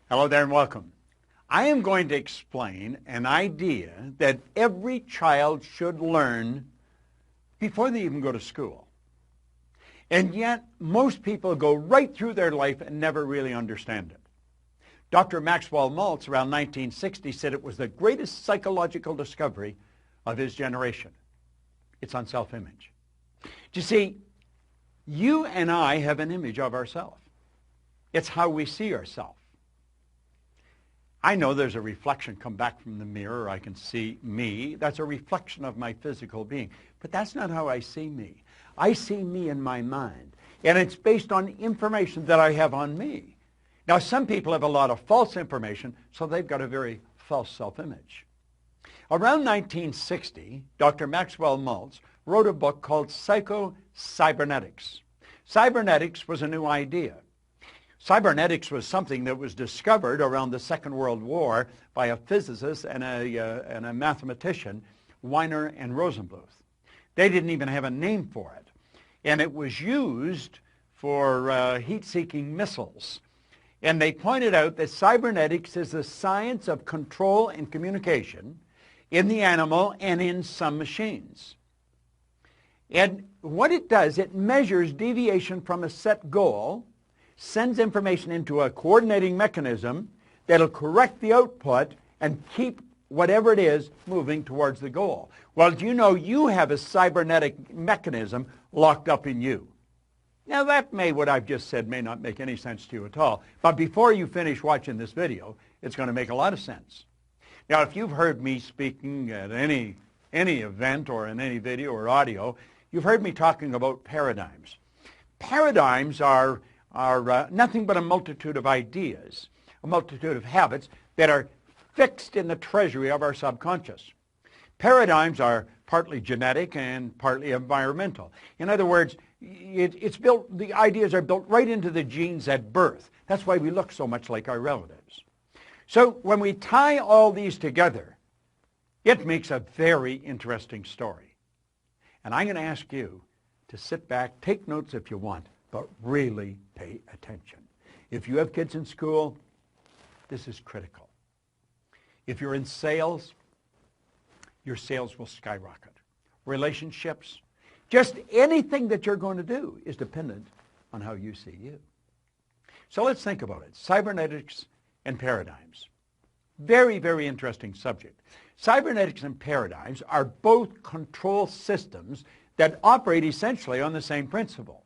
Hello there and welcome. I am going to explain an idea that every child should learn before they even go to school. And yet, most people go right through their life and never really understand it. Dr. Maxwell Maltz, around 1960, said it was the greatest psychological discovery of his generation. It's on self-image. You see, you and I have an image of ourselves. It's how we see ourselves. I know there's a reflection come back from the mirror. I can see me. That's a reflection of my physical being. But that's not how I see me. I see me in my mind. And it's based on information that I have on me. Now, some people have a lot of false information, so they've got a very false self-image. Around 1960, Dr. Maxwell Maltz wrote a book called Psycho-Cybernetics. Cybernetics was a new idea. Cybernetics was something that was discovered around the Second World War by a physicist and a mathematician, Weiner and Rosenbluth. They didn't even have a name for it. And it was used for heat-seeking missiles. And they pointed out that cybernetics is the science of control and communication in the animal and in some machines. And what it does, it measures deviation from a set goal, sends information into a coordinating mechanism that'll correct the output and keep whatever it is moving towards the goal. Well, do you know you have a cybernetic mechanism locked up in you? Now what I've just said may not make any sense to you at all, but before you finish watching this video, it's going to make a lot of sense. Now, if you've heard me speaking at any event or in any video or audio, you've heard me talking about paradigms. Paradigms are nothing but a multitude of ideas, a multitude of habits that are fixed in the treasury of our subconscious. Paradigms are partly genetic and partly environmental. In other words, the ideas are built right into the genes at birth. That's why we look so much like our relatives. So when we tie all these together, it makes a very interesting story. And I'm going to ask you to sit back, take notes if you want, but really pay attention. If you have kids in school, this is critical. If you're in sales, your sales will skyrocket. Relationships, just anything that you're going to do is dependent on how you see you. So let's think about it. Cybernetics and paradigms. Very, very interesting subject. Cybernetics and paradigms are both control systems that operate essentially on the same principle.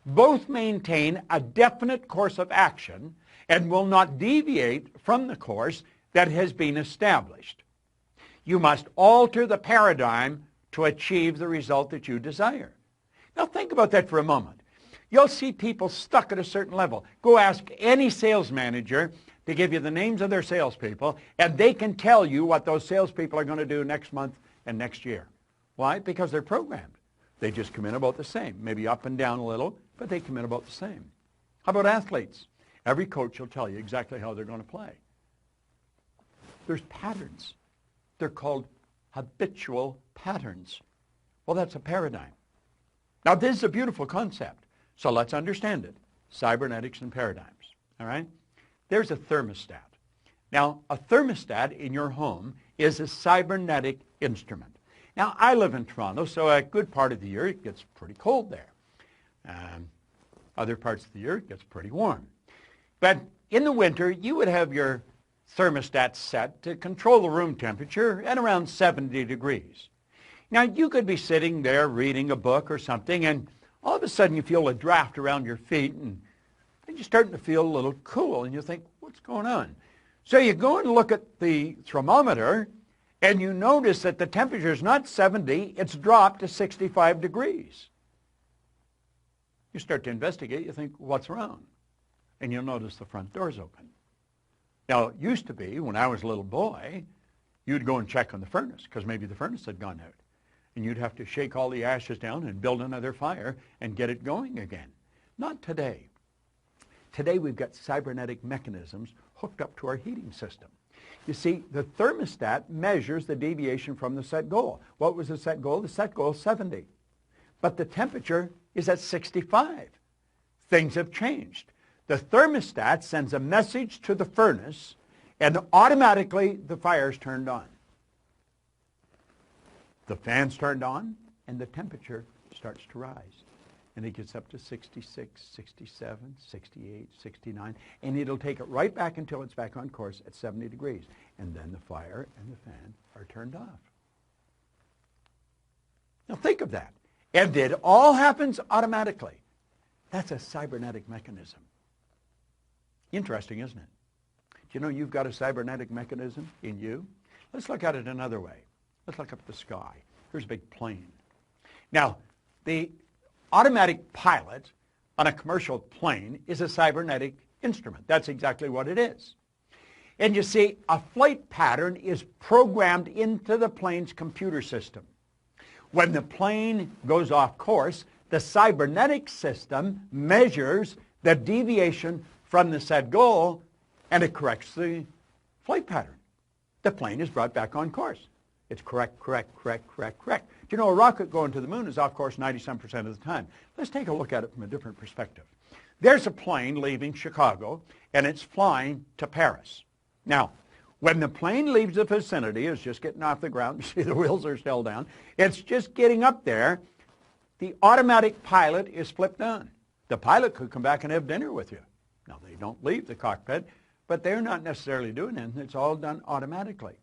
Both maintain a definite course of action and will not deviate from the course that has been established. You must alter the paradigm to achieve the result that you desire. Now think about that for a moment. You'll see people stuck at a certain level. Go ask any sales manager to give you the names of their salespeople, and they can tell you what those salespeople are going to do next month and next year. Why? Because they're programmed. They just come in about the same, maybe up and down a little, but they come in about the same. How about athletes? Every coach will tell you exactly how they're going to play. There's patterns. They're called habitual patterns. Well, that's a paradigm. Now, this is a beautiful concept, so let's understand it. Cybernetics and paradigms, all right? There's a thermostat. Now, a thermostat in your home is a cybernetic instrument. Now, I live in Toronto, so a good part of the year it gets pretty cold there. Other parts of the year it gets pretty warm. But in the winter, you would have your thermostat set to control the room temperature at around 70 degrees. Now, you could be sitting there reading a book or something, and all of a sudden you feel a draft around your feet, and you're starting to feel a little cool, and you think, what's going on? So you go and look at the thermometer, and you notice that the temperature is not 70, it's dropped to 65 degrees. You start to investigate, you think, what's wrong? And you'll notice the front door's open. Now, it used to be, when I was a little boy, you'd go and check on the furnace, because maybe the furnace had gone out. And you'd have to shake all the ashes down and build another fire and get it going again. Not today. Today, we've got cybernetic mechanisms hooked up to our heating system. You see, the thermostat measures the deviation from the set goal. What was the set goal? The set goal is 70. But the temperature is at 65. Things have changed. The thermostat sends a message to the furnace, and automatically the fire's turned on. The fan's turned on, and the temperature starts to rise. And it gets up to 66, 67, 68, 69, and it'll take it right back until it's back on course at 70 degrees. And then the fire and the fan are turned off. Now think of that. And it all happens automatically. That's a cybernetic mechanism. Interesting, isn't it? Do you know you've got a cybernetic mechanism in you? Let's look at it another way. Let's look up at the sky. Here's a big plane. Now, the automatic pilot on a commercial plane is a cybernetic instrument. That's exactly what it is. And you see, a flight pattern is programmed into the plane's computer system. When the plane goes off course, the cybernetic system measures the deviation from the set goal, and it corrects the flight pattern. The plane is brought back on course. It's correct. Do you know a rocket going to the moon is off course 97% of the time? Let's take a look at it from a different perspective. There's a plane leaving Chicago, and it's flying to Paris. Now, when the plane leaves the vicinity, it's just getting off the ground. You see the wheels are still down. It's just getting up there. The automatic pilot is flipped on. The pilot could come back and have dinner with you. Now, they don't leave the cockpit, but they're not necessarily doing anything. It's all done automatically.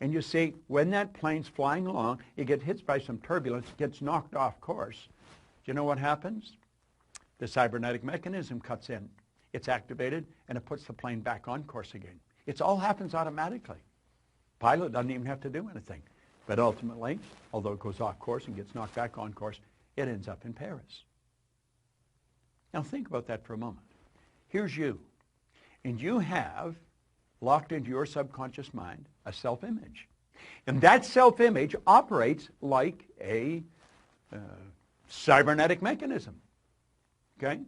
And you see, when that plane's flying along, it gets hit by some turbulence, gets knocked off course. Do you know what happens? The cybernetic mechanism cuts in. It's activated, and it puts the plane back on course again. It all happens automatically. Pilot doesn't even have to do anything. But ultimately, although it goes off course and gets knocked back on course, it ends up in Paris. Now think about that for a moment. Here's you, and you have locked into your subconscious mind a self-image. And that self-image operates like a cybernetic mechanism. Okay?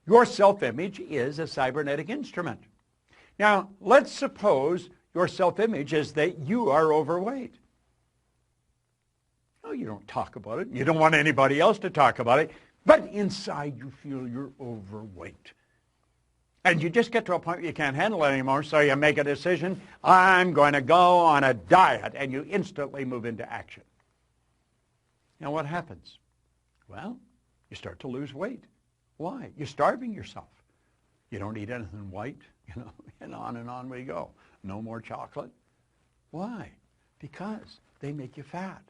Your self-image is a cybernetic instrument. Now, let's suppose your self-image is that you are overweight. Oh, you don't talk about it. You don't want anybody else to talk about it. But inside you feel you're overweight. And you just get to a point where you can't handle it anymore, so you make a decision, I'm going to go on a diet, and you instantly move into action. Now what happens? Well, you start to lose weight. Why? You're starving yourself. You don't eat anything white, and on we go. No more chocolate. Why? Because they make you fat.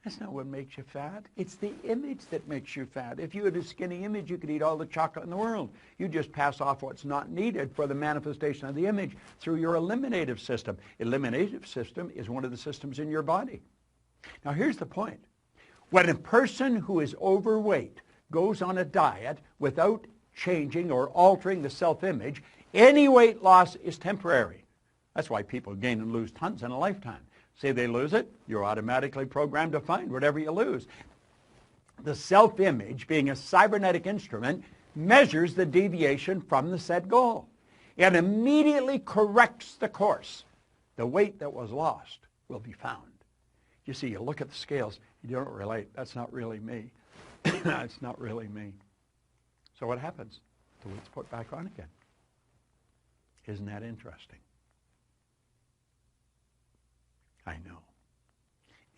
That's not what makes you fat. It's the image that makes you fat. If you had a skinny image, you could eat all the chocolate in the world. You just pass off what's not needed for the manifestation of the image through your eliminative system. Eliminative system is one of the systems in your body. Now here's the point. When a person who is overweight goes on a diet without changing or altering the self-image, any weight loss is temporary. That's why people gain and lose tons in a lifetime. Say they lose it, you're automatically programmed to find whatever you lose. The self-image, being a cybernetic instrument, measures the deviation from the set goal and immediately corrects the course. The weight that was lost will be found. You see, you look at the scales, you don't relate. That's not really me. It's not really me. So what happens? The weight's put back on again. Isn't that interesting? I know.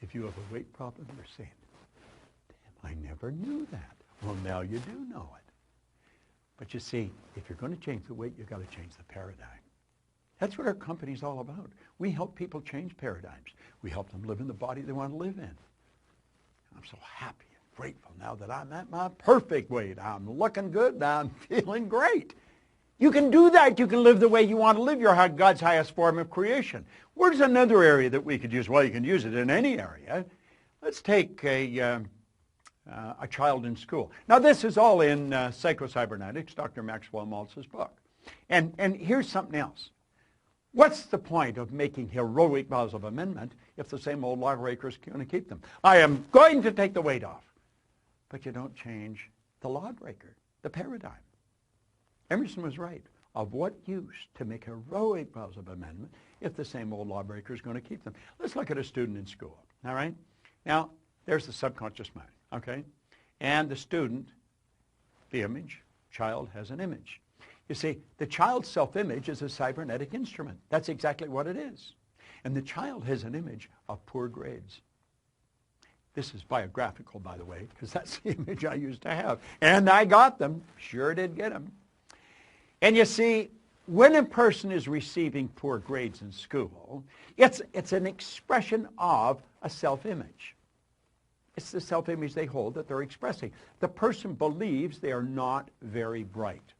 If you have a weight problem, you're saying, damn, I never knew that. Well, now you do know it. But you see, if you're going to change the weight, you've got to change the paradigm. That's what our company's all about. We help people change paradigms. We help them live in the body they want to live in. I'm so happy and grateful now that I'm at my perfect weight. I'm looking good. I'm feeling great. You can do that. You can live the way you want to live. You're God's highest form of creation. Where's another area that we could use? Well, you can use it in any area. Let's take a child in school. Now, this is all in Psycho-Cybernetics, Dr. Maxwell Maltz's book. And here's something else. What's the point of making heroic vows of amendment if the same old lawbreakers are going to keep them? I am going to take the weight off. But you don't change the lawbreaker, the paradigm. Emerson was right. Of what use to make heroic vows of amendment if the same old lawbreaker is going to keep them? Let's look at a student in school, all right? Now, there's the subconscious mind, okay? And the student, the image, child has an image. You see, the child's self-image is a cybernetic instrument. That's exactly what it is. And the child has an image of poor grades. This is biographical, by the way, because that's the image I used to have. And I got them. Sure did get them. And you see, when a person is receiving poor grades in school, it's an expression of a self-image. It's the self-image they hold that they're expressing. The person believes they are not very bright.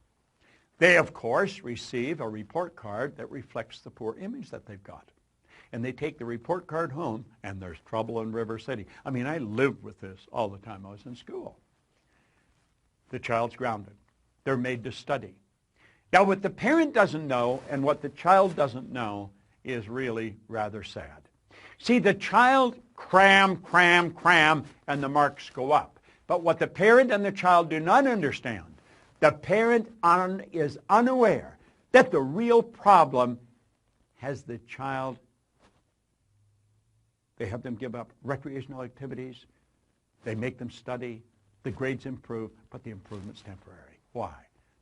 They, of course, receive a report card that reflects the poor image that they've got. And they take the report card home, and there's trouble in River City. I mean, I lived with this all the time I was in school. The child's grounded. They're made to study. Now, what the parent doesn't know and what the child doesn't know is really rather sad. See, the child cram, and the marks go up. But what the parent and the child do not understand, the parent is unaware that the real problem has the child. They have them give up recreational activities. They make them study. The grades improve, but the improvement's temporary. Why?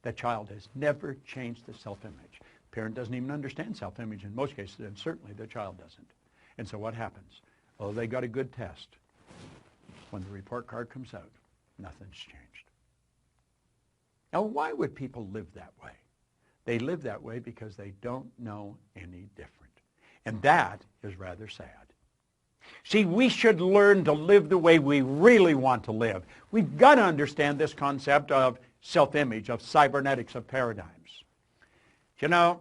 The child has never changed the self-image. Parent doesn't even understand self-image in most cases, and certainly the child doesn't. And so what happens? Oh, they got a good test. When the report card comes out, nothing's changed. Now, why would people live that way? They live that way because they don't know any different. And that is rather sad. See, we should learn to live the way we really want to live. We've got to understand this concept of self-image, of cybernetics, of paradigms. You know,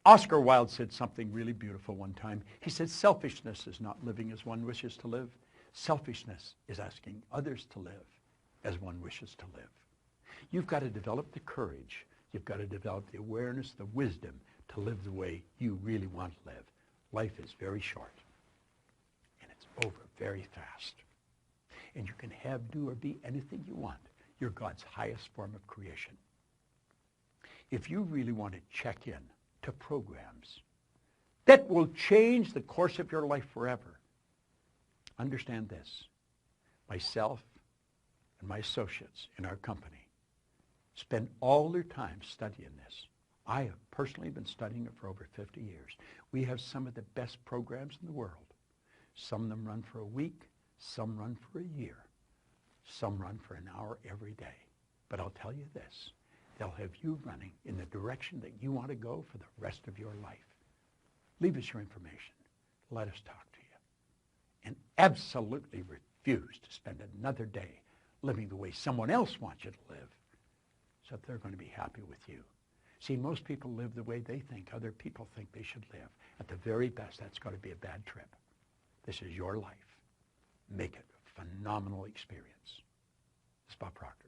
Oscar Wilde said something really beautiful one time. He said, selfishness is not living as one wishes to live. Selfishness is asking others to live as one wishes to live. You've got to develop the courage. You've got to develop the awareness, the wisdom to live the way you really want to live. Life is very short, and it's over very fast. And you can have, do, or be anything you want. You're God's highest form of creation. If you really want to check in to programs that will change the course of your life forever, understand this. Myself and my associates in our company spend all their time studying this. I have personally been studying it for over 50 years. We have some of the best programs in the world. Some of them run for a week, some run for a year, some run for an hour every day. But I'll tell you this, they'll have you running in the direction that you want to go for the rest of your life. Leave us your information. Let us talk to you. And absolutely refuse to spend another day living the way someone else wants you to live, so that they're going to be happy with you. See, most people live the way they think other people think they should live. At the very best, that's got to be a bad trip. This is your life. Make it a phenomenal experience. This is Bob Proctor.